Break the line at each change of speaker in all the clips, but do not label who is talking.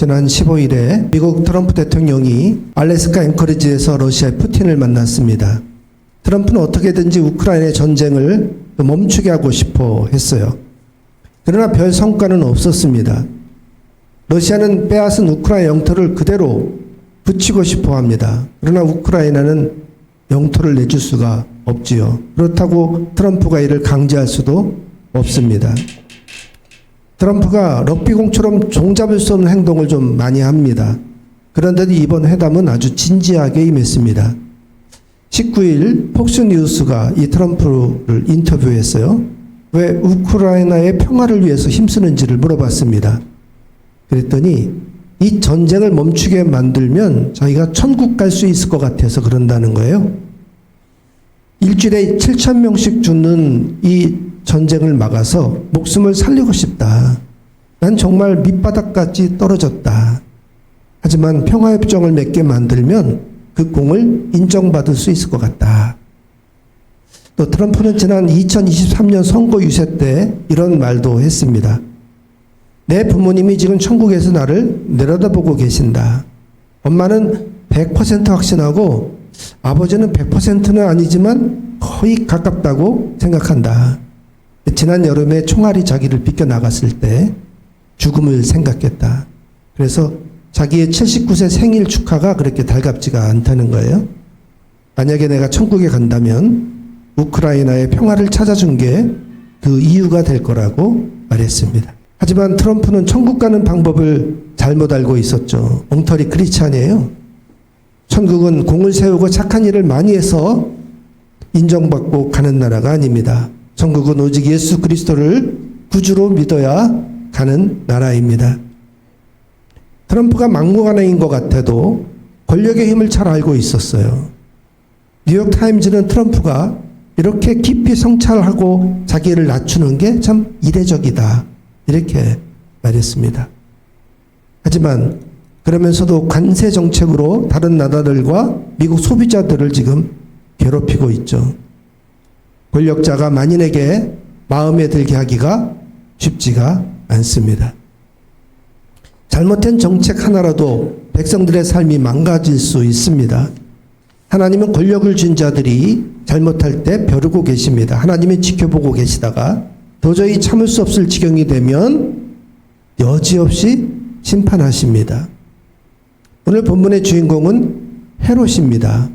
지난 15일에 미국 트럼프 대통령이 알래스카 앵커리지에서 러시아의 푸틴을 만났습니다. 트럼프는 어떻게든지 우크라이나의 전쟁을 멈추게 하고 싶어 했어요. 그러나 별 성과는 없었습니다. 러시아는 빼앗은 우크라이나 영토를 그대로 붙이고 싶어 합니다. 그러나 우크라이나는 영토를 내줄 수가 없지요. 그렇다고 트럼프가 이를 강제할 수도 없습니다. 트럼프가 럭비공처럼 종잡을 수 없는 행동을 좀 많이 합니다. 그런데도 이번 회담은 아주 진지하게 임했습니다. 19일 폭스뉴스가 이 트럼프를 인터뷰했어요. 왜 우크라이나의 평화를 위해서 힘쓰는지를 물어봤습니다. 그랬더니 이 전쟁을 멈추게 만들면 자기가 천국 갈 수 있을 것 같아서 그런다는 거예요. 일주일에 7,000명씩 죽는 이 전쟁을 막아서 목숨을 살리고 싶다. 난 정말 밑바닥까지 떨어졌다. 하지만 평화협정을 맺게 만들면 그 공을 인정받을 수 있을 것 같다. 또 트럼프는 지난 2023년 선거 유세 때 이런 말도 했습니다. 내 부모님이 지금 천국에서 나를 내려다보고 계신다. 엄마는 100% 확신하고 아버지는 100%는 아니지만 거의 가깝다고 생각한다. 지난 여름에 총알이 자기를 비껴나갔을 때 죽음을 생각했다. 그래서 자기의 79세 생일 축하가 그렇게 달갑지가 않다는 거예요. 만약에 내가 천국에 간다면 우크라이나의 평화를 찾아준 게 그 이유가 될 거라고 말했습니다. 하지만 트럼프는 천국 가는 방법을 잘못 알고 있었죠. 엉터리 크리스찬이에요. 천국은 공을 세우고 착한 일을 많이 해서 인정받고 가는 나라가 아닙니다. 천국은 오직 예수 그리스도를 구주로 믿어야 가는 나라입니다. 트럼프가 막무가내인 것 같아도 권력의 힘을 잘 알고 있었어요. 뉴욕타임즈는 트럼프가 이렇게 깊이 성찰하고 자기를 낮추는 게 참 이례적이다. 이렇게 말했습니다. 하지만 그러면서도 관세 정책으로 다른 나라들과 미국 소비자들을 지금 괴롭히고 있죠. 권력자가 만인에게 마음에 들게 하기가 쉽지가 않습니다. 잘못된 정책 하나라도 백성들의 삶이 망가질 수 있습니다. 하나님은 권력을 쥔 자들이 잘못할 때 벼르고 계십니다. 하나님이 지켜보고 계시다가 도저히 참을 수 없을 지경이 되면 여지없이 심판하십니다. 오늘 본문의 주인공은 헤롯입니다.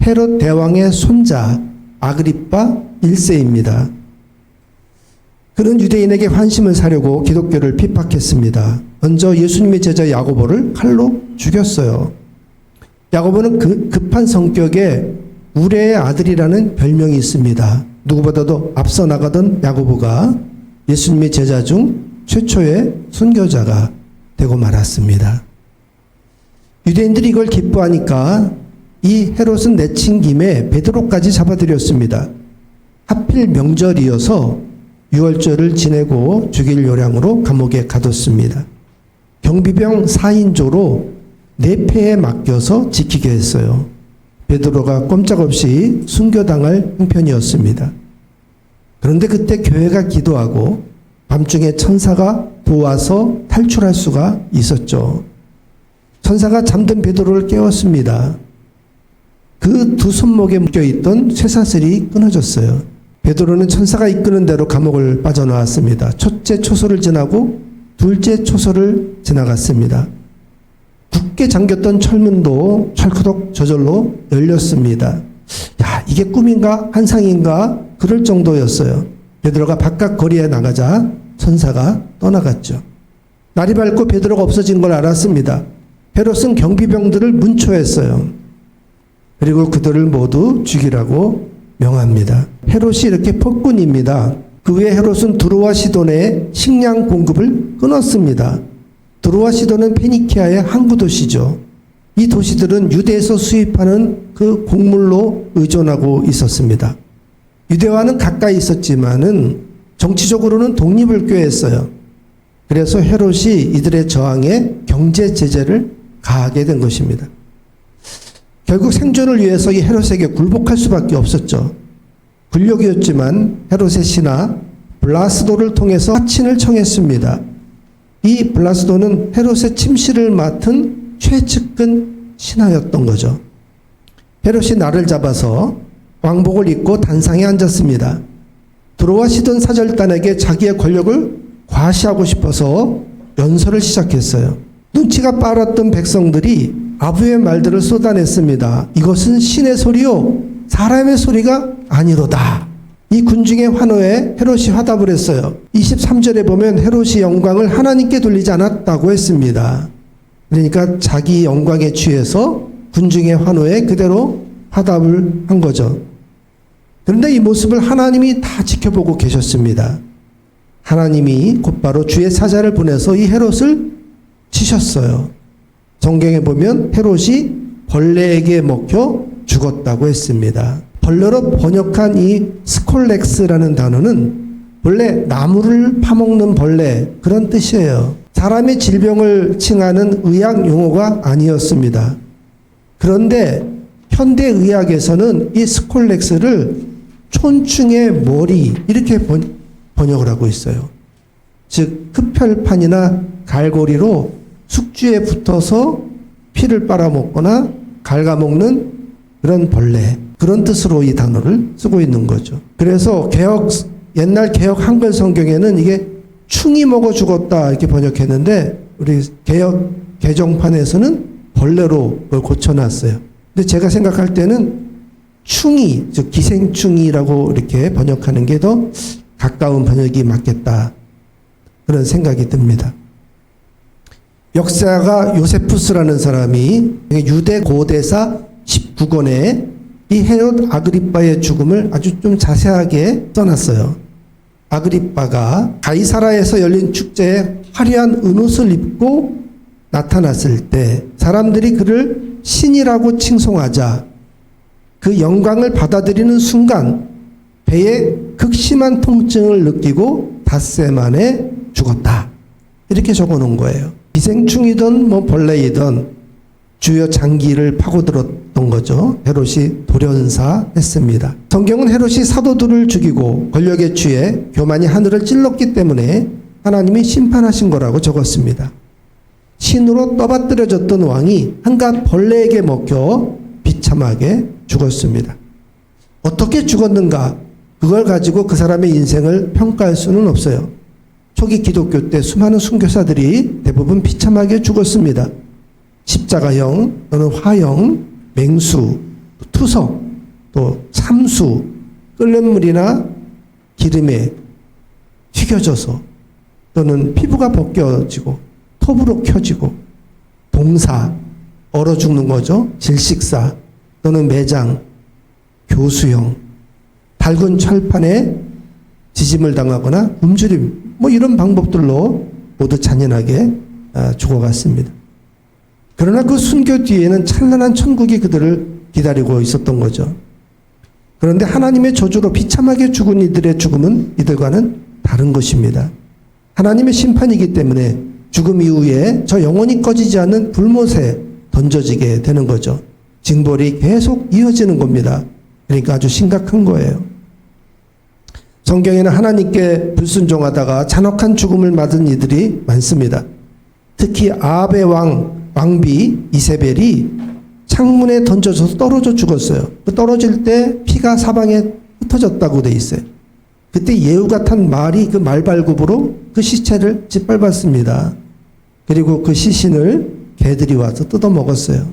헤롯 대왕의 손자 아그리빠 1세입니다. 그는 유대인에게 환심을 사려고 기독교를 핍박했습니다. 먼저 예수님의 제자 야고보를 칼로 죽였어요. 야고보는 급한 성격에 우레의 아들이라는 별명이 있습니다. 누구보다도 앞서 나가던 야고보가 예수님의 제자 중 최초의 순교자가 되고 말았습니다. 유대인들이 이걸 기뻐하니까 이 헤롯은 내친 김에 베드로까지 잡아들였습니다. 하필 명절이어서 유월절을 지내고 죽일 요량으로 감옥에 가뒀습니다. 경비병 4인조로 4패에 맡겨서 지키게 했어요. 베드로가 꼼짝없이 순교당할 형편이었습니다. 그런데 그때 교회가 기도하고 밤중에 천사가 도와서 탈출할 수가 있었죠. 천사가 잠든 베드로를 깨웠습니다. 그 두 손목에 묶여있던 쇠사슬이 끊어졌어요. 베드로는 천사가 이끄는 대로 감옥을 빠져나왔습니다. 첫째 초소를 지나고 둘째 초소를 지나갔습니다. 굳게 잠겼던 철문도 철커덕 저절로 열렸습니다. 야, 이게 꿈인가 환상인가 그럴 정도였어요. 베드로가 바깥 거리에 나가자 천사가 떠나갔죠. 날이 밝고 베드로가 없어진 걸 알았습니다. 헤롯은 경비병들을 문초했어요. 그리고 그들을 모두 죽이라고 명합니다. 헤롯이 이렇게 폭군입니다. 그 후에 헤롯은 두로와 시돈의 식량 공급을 끊었습니다. 두로와 시돈은 페니키아의 항구 도시죠. 이 도시들은 유대에서 수입하는 그 곡물로 의존하고 있었습니다. 유대와는 가까이 있었지만은 정치적으로는 독립을 꾀했어요. 그래서 헤롯이 이들의 저항에 경제 제재를 가하게 된 것입니다. 결국 생존을 위해서 이 헤롯에게 굴복할 수밖에 없었죠. 굴욕이었지만 헤롯의 신하 블라스도를 통해서 화친을 청했습니다. 이 블라스도는 헤롯의 침실을 맡은 최측근 신하였던 거죠. 헤롯이 날을 잡아서 왕복을 입고 단상에 앉았습니다. 드로와 시돈 사절단에게 자기의 권력을 과시하고 싶어서 연설을 시작했어요. 눈치가 빨랐던 백성들이 아부의 말들을 쏟아냈습니다. 이것은 신의 소리요 사람의 소리가 아니로다. 이 군중의 환호에 헤롯이 화답을 했어요. 23절에 보면 헤롯이 영광을 하나님께 돌리지 않았다고 했습니다. 그러니까 자기 영광에 취해서 군중의 환호에 그대로 화답을 한 거죠. 그런데 이 모습을 하나님이 다 지켜보고 계셨습니다. 하나님이 곧바로 주의 사자를 보내서 이 헤롯을 치셨어요. 성경에 보면 헤롯이 벌레에게 먹혀 죽었다고 했습니다. 벌레로 번역한 이 스콜렉스라는 단어는 원래 나무를 파먹는 벌레 그런 뜻이에요. 사람의 질병을 칭하는 의학 용어가 아니었습니다. 그런데 현대의학에서는 이 스콜렉스를 촌충의 머리 이렇게 번역을 하고 있어요. 즉 흡혈판이나 갈고리로 숙주에 붙어서 피를 빨아먹거나 갉아먹는 그런 벌레 그런 뜻으로 이 단어를 쓰고 있는 거죠. 그래서 옛날 개역 한글 성경에는 이게 충이 먹어 죽었다 이렇게 번역했는데 우리 개역 개정판에서는 벌레로 그걸 고쳐놨어요. 근데 제가 생각할 때는 충이 즉 기생충이라고 이렇게 번역하는 게 더 가까운 번역이 맞겠다 그런 생각이 듭니다. 역사가 요세푸스라는 사람이 유대 고대사 19권에 이 헤롯 아그리빠의 죽음을 아주 좀 자세하게 써놨어요. 아그리빠가 가이사라에서 열린 축제에 화려한 은옷을 입고 나타났을 때 사람들이 그를 신이라고 칭송하자 그 영광을 받아들이는 순간 배에 극심한 통증을 느끼고 닷새 만에 죽었다. 이렇게 적어놓은 거예요. 기생충이든 벌레이든 주요 장기를 파고들었던 거죠. 헤롯이 돌연사했습니다. 성경은 헤롯이 사도들을 죽이고 권력에 취해 교만이 하늘을 찔렀기 때문에 하나님이 심판하신 거라고 적었습니다. 신으로 떠받들여졌던 왕이 한갓 벌레에게 먹혀 비참하게 죽었습니다. 어떻게 죽었는가? 그걸 가지고 그 사람의 인생을 평가할 수는 없어요. 초기 기독교 때 수많은 순교사들이 대부분 비참하게 죽었습니다. 십자가형 또는 화형, 맹수, 투석, 또 삼수, 끓는 물이나 기름에 튀겨져서 또는 피부가 벗겨지고 톱으로 켜지고 봉사, 얼어 죽는 거죠. 질식사 또는 매장, 교수형, 밝은 철판에 지짐을 당하거나 굶주림 이런 방법들로 모두 잔인하게 죽어갔습니다. 그러나 그 순교 뒤에는 찬란한 천국이 그들을 기다리고 있었던 거죠. 그런데 하나님의 저주로 비참하게 죽은 이들의 죽음은 이들과는 다른 것입니다. 하나님의 심판이기 때문에 죽음 이후에 저 영원히 꺼지지 않는 불못에 던져지게 되는 거죠. 징벌이 계속 이어지는 겁니다. 그러니까 아주 심각한 거예요. 성경에는 하나님께 불순종하다가 잔혹한 죽음을 맞은 이들이 많습니다. 특히 아합의 왕비 이세벨이 창문에 던져져서 떨어져 죽었어요. 그 떨어질 때 피가 사방에 흩어졌다고 돼 있어요. 그때 예후가 탄 말이 그 말발굽으로 그 시체를 짓밟았습니다. 그리고 그 시신을 개들이 와서 뜯어 먹었어요.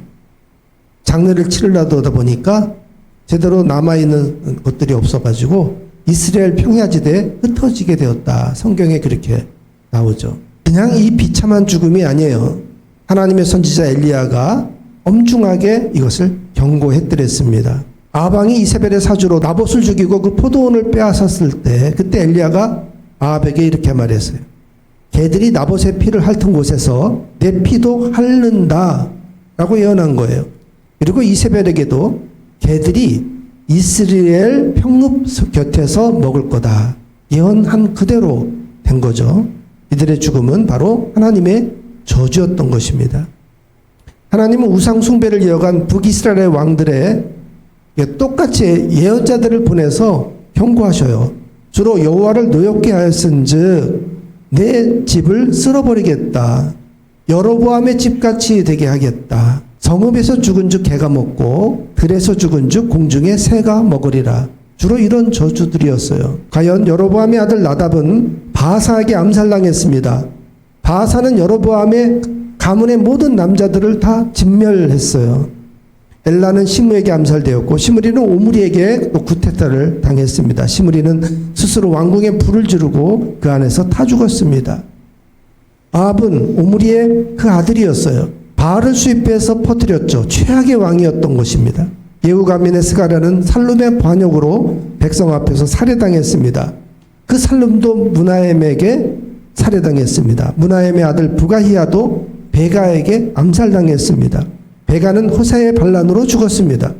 장례를 치르려다 보니까 제대로 남아있는 것들이 없어가지고 이스라엘 평야지대에 흩어지게 되었다. 성경에 그렇게 나오죠. 그냥 이 비참한 죽음이 아니에요. 하나님의 선지자 엘리야가 엄중하게 이것을 경고했더랬습니다. 아방이 이세벨의 사주로 나봇을 죽이고 그 포도원을 빼앗았을 때 그때 엘리야가 아합에게 이렇게 말했어요. 개들이 나봇의 피를 핥은 곳에서 내 피도 핥는다 라고 예언한 거예요. 그리고 이세벨에게도 개들이 이스라엘 평읍 곁에서 먹을 거다. 예언한 그대로 된 거죠. 이들의 죽음은 바로 하나님의 저주였던 것입니다. 하나님은 우상 숭배를 이어간 북이스라엘 왕들의 똑같이 예언자들을 보내서 경고하셔요. 주로 여호와를 노엽게 하였은즉 내 집을 쓸어버리겠다. 여로보암의 집같이 되게 하겠다. 성읍에서 죽은 즉 개가 먹고 들에서 죽은 즉 공중의 새가 먹으리라. 주로 이런 저주들이었어요. 과연 여로보암의 아들 나답은 바하사에게 암살당했습니다. 바하사는 여로보암의 가문의 모든 남자들을 다 진멸했어요. 엘라는 시므에게 암살되었고 시므리는 오므리에게 또 구테타를 당했습니다. 시므리는 스스로 왕궁에 불을 지르고 그 안에서 타 죽었습니다. 아합은 오므리의 그 아들이었어요. 바알을 수입해서 퍼뜨렸죠. 최악의 왕이었던 것입니다. 예후 가민의 스가랴는 살룸의 반역으로 백성 앞에서 살해당했습니다. 그 살룸도 므나헴에게 살해당했습니다. 므나헴의 아들 부가히야도 베가에게 암살당했습니다. 베가는 호세아의 반란으로 죽었습니다.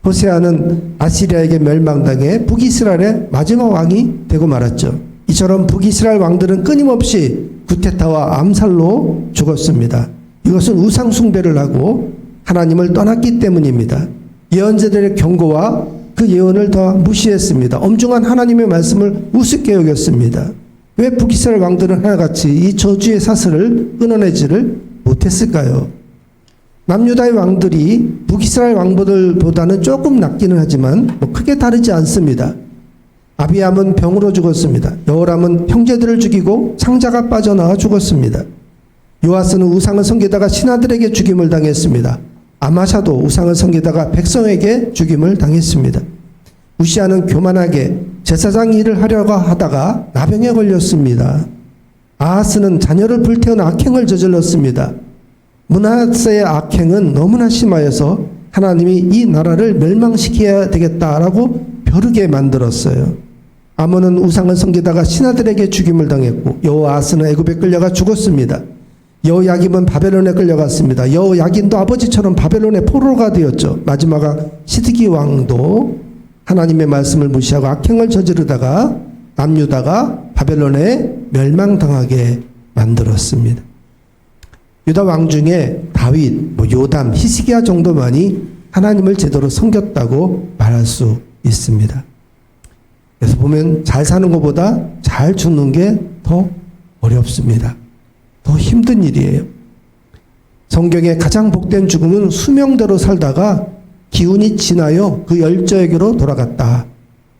호세아는 아시리아에게 멸망당해 북이스라엘의 마지막 왕이 되고 말았죠. 이처럼 북이스라엘 왕들은 끊임없이 구테타와 암살로 죽었습니다. 이것은 우상 숭배를 하고 하나님을 떠났기 때문입니다. 예언자들의 경고와 그 예언을 더 무시했습니다. 엄중한 하나님의 말씀을 우습게 여겼습니다. 왜 북이스라엘 왕들은 하나같이 이 저주의 사슬을 끊어내지를 못했을까요? 남유다의 왕들이 북이스라엘 왕들보다는 조금 낫기는 하지만 크게 다르지 않습니다. 아비암은 병으로 죽었습니다. 여호람은 형제들을 죽이고 상자가 빠져나와 죽었습니다. 요아스는 우상을 섬기다가 신하들에게 죽임을 당했습니다. 아마샤도 우상을 섬기다가 백성에게 죽임을 당했습니다. 우시아는 교만하게 제사장 일을 하려고 하다가 나병에 걸렸습니다. 아하스는 자녀를 불태운 악행을 저질렀습니다. 므낫세의 악행은 너무나 심하여서 하나님이 이 나라를 멸망시켜야 되겠다라고 벼르게 만들었어요. 아몬은 우상을 섬기다가 신하들에게 죽임을 당했고 여호아스는 애굽에 끌려가 죽었습니다. 여호야김은 바벨론에 끌려갔습니다. 여호야긴도 아버지처럼 바벨론의 포로가 되었죠. 마지막 시드기 왕도 하나님의 말씀을 무시하고 악행을 저지르다가 남유다가 바벨론에 멸망당하게 만들었습니다. 유다 왕 중에 다윗, 요담, 히스기야 정도만이 하나님을 제대로 섬겼다고 말할 수 있습니다. 그래서 보면 잘 사는 것보다 잘 죽는 게 더 어렵습니다. 더 힘든 일이에요. 성경의 가장 복된 죽음은 수명대로 살다가 기운이 지나여 그 열저에게로 돌아갔다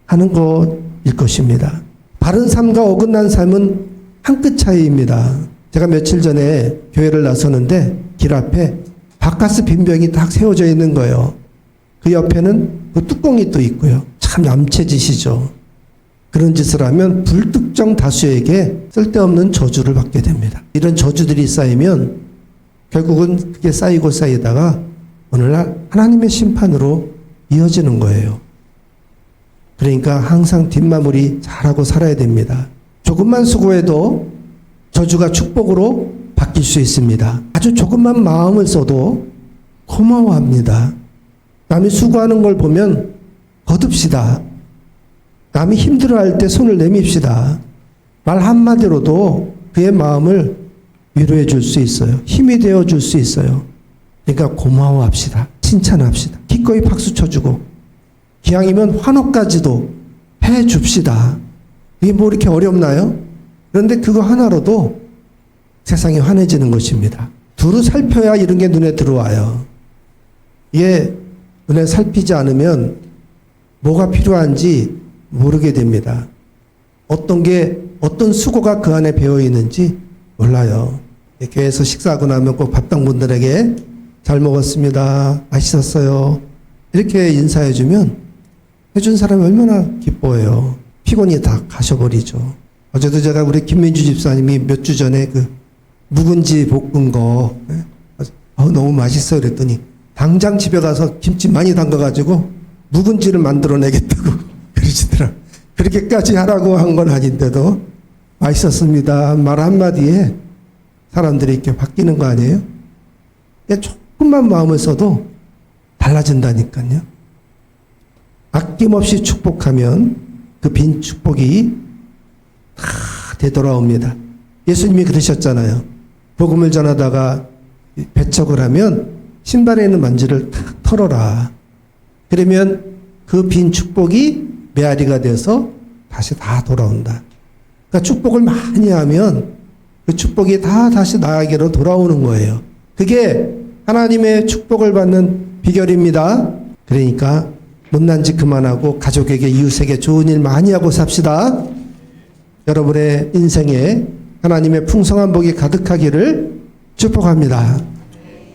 하는 것일 것입니다. 바른 삶과 어긋난 삶은 한 끗 차이입니다. 제가 며칠 전에 교회를 나서는데 길 앞에 바카스 빈병이 딱 세워져 있는 거예요. 그 옆에는 그 뚜껑이 또 있고요. 참 얌체짓이죠. 그런 짓을 하면 불특정 다수에게 쓸데없는 저주를 받게 됩니다. 이런 저주들이 쌓이면 결국은 그게 쌓이고 쌓이다가 오늘날 하나님의 심판으로 이어지는 거예요. 그러니까 항상 뒷마무리 잘하고 살아야 됩니다. 조금만 수고해도 저주가 축복으로 바뀔 수 있습니다. 아주 조금만 마음을 써도 고마워합니다. 남이 수고하는 걸 보면 거듭시다. 남이 힘들어할 때 손을 내밉시다. 말 한마디로도 그의 마음을 위로해 줄 수 있어요. 힘이 되어 줄 수 있어요. 그러니까 고마워합시다. 칭찬합시다. 기꺼이 박수 쳐주고 기왕이면 환호까지도 해 줍시다. 이게 뭐 이렇게 어렵나요? 그런데 그거 하나로도 세상이 환해지는 것입니다. 두루 살펴야 이런 게 눈에 들어와요. 이게 눈에 살피지 않으면 뭐가 필요한지 모르게 됩니다. 어떤 수고가 그 안에 배어 있는지 몰라요. 교회에서 식사하고 나면 꼭 밥당분들에게 잘 먹었습니다. 맛있었어요. 이렇게 인사해주면 해준 사람이 얼마나 기뻐해요. 피곤이 다 가셔버리죠. 어제도 제가 우리 김민주 집사님이 몇 주 전에 그 묵은지 볶은 거 너무 맛있어요 그랬더니 당장 집에 가서 김치 많이 담가가지고 묵은지를 만들어내겠다고 그러시더라. 그렇게까지 하라고 한 건 아닌데도 맛있었습니다. 말 한마디에 사람들이 이렇게 바뀌는 거 아니에요? 조금만 마음을 써도 달라진다니까요. 아낌없이 축복하면 그 빈 축복이 다 되돌아옵니다. 예수님이 그러셨잖아요. 복음을 전하다가 배척을 하면 신발에 있는 만지를 탁 털어라. 그러면 그 빈 축복이 메아리가 돼서 다시 다 돌아온다. 그러니까 축복을 많이 하면 그 축복이 다 다시 나에게로 돌아오는 거예요. 그게 하나님의 축복을 받는 비결입니다. 그러니까 못난 짓 그만하고 가족에게 이웃에게 좋은 일 많이 하고 삽시다. 여러분의 인생에 하나님의 풍성한 복이 가득하기를 축복합니다.